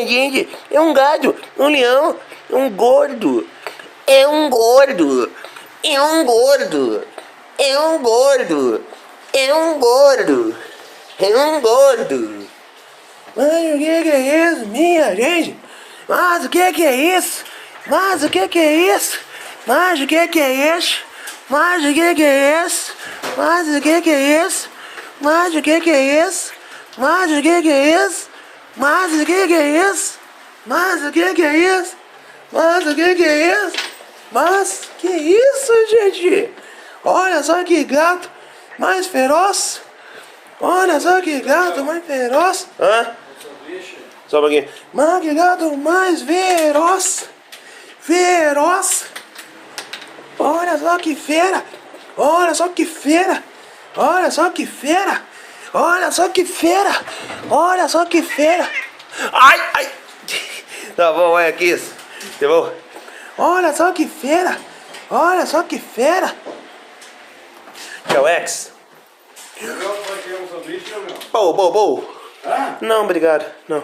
gente. É um gado, um leão, um gordo. É um gordo. É um gordo. É um gordo. É um gordo. É um gordo. Mas o que é isso, minha gente? Mas o que é isso? Mas o que é isso? Mas o que é isso? Mas o que é isso? Mas o que é isso? Mas o que é isso? Mas o que é isso? Mas o que é isso? Mas o que é isso? Mas o que é isso? Mas que isso, gente? Olha só que gato mais feroz. Olha só que gato mais feroz. Hã? Só um pouquinho. Mas que gato mais feroz. Feroz. Olha só que fera. Olha só que fera. Olha só que fera. Olha só que fera. Olha só que fera. Ai, ai. Tá bom, olha aqui. Tá bom? Olha só que fera. Olha só que fera. Tchau, X. Pô. Não, obrigado. Não.